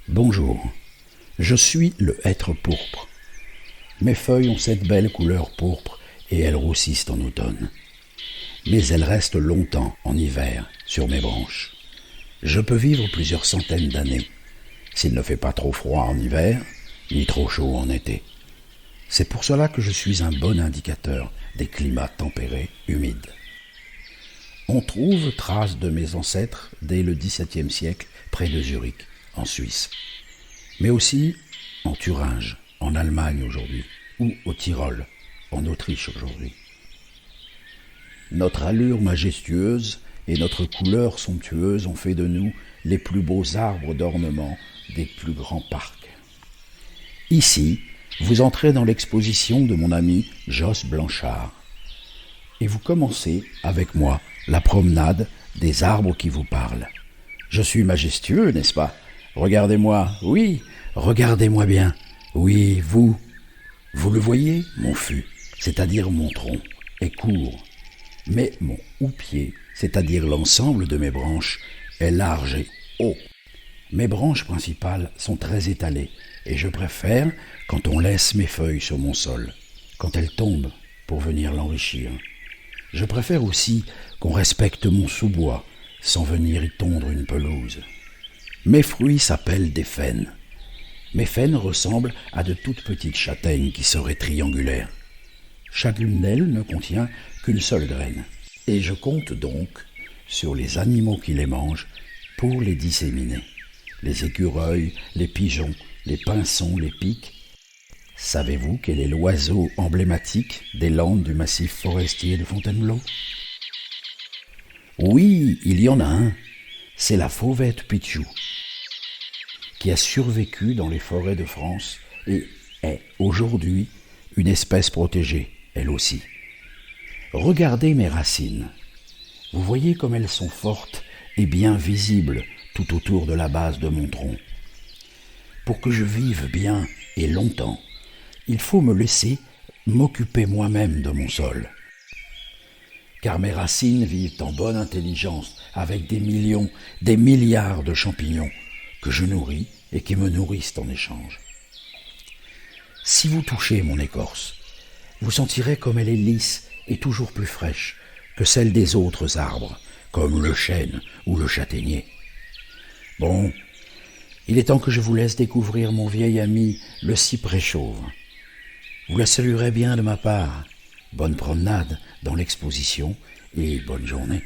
Bonjour, je suis le hêtre pourpre. Mes feuilles ont cette belle couleur pourpre et elles roussissent en automne. Mais elles restent longtemps en hiver sur mes branches. Je peux vivre plusieurs centaines d'années, s'il ne fait pas trop froid en hiver, ni trop chaud en été. C'est pour cela que je suis un bon indicateur des climats tempérés, humides. On trouve traces de mes ancêtres dès le XVIIe siècle près de Zurich, en Suisse, mais aussi en Thuringe, en Allemagne aujourd'hui, ou au Tyrol, en Autriche aujourd'hui. Notre allure majestueuse et notre couleur somptueuse ont fait de nous les plus beaux arbres d'ornement des plus grands parcs. Ici, vous entrez dans l'exposition de mon ami Jos Blanchard, et vous commencez avec moi la promenade des arbres qui vous parlent. Je suis majestueux, n'est-ce pas? Regardez-moi, oui, regardez-moi bien. Oui, vous le voyez, mon fût, c'est-à-dire mon tronc, est court. Mais mon houppier, c'est-à-dire l'ensemble de mes branches, est large et haut. Mes branches principales sont très étalées, et je préfère quand on laisse mes feuilles sur mon sol, quand elles tombent pour venir l'enrichir. Je préfère aussi qu'on respecte mon sous-bois, sans venir y tondre une pelouse. Mes fruits s'appellent des faînes. Mes faînes ressemblent à de toutes petites châtaignes qui seraient triangulaires. Chacune d'elles ne contient qu'une seule graine. Et je compte donc sur les animaux qui les mangent pour les disséminer. Les écureuils, les pigeons, les pinsons, les pics. Savez-vous quel est l'oiseau emblématique des landes du massif forestier de Fontainebleau? Oui, il y en a un. C'est la fauvette pitchou, qui a survécu dans les forêts de France et est aujourd'hui une espèce protégée, elle aussi. Regardez mes racines. Vous voyez comme elles sont fortes et bien visibles tout autour de la base de mon tronc. Pour que je vive bien et longtemps, il faut me laisser m'occuper moi-même de mon sol. Car mes racines vivent en bonne intelligence avec des millions, des milliards de champignons que je nourris et qui me nourrissent en échange. Si vous touchez mon écorce, vous sentirez comme elle est lisse et toujours plus fraîche que celle des autres arbres, comme le chêne ou le châtaignier. Bon, il est temps que je vous laisse découvrir mon vieil ami, le cyprès chauve. Vous la saluerez bien de ma part. Bonne promenade dans l'exposition et bonne journée.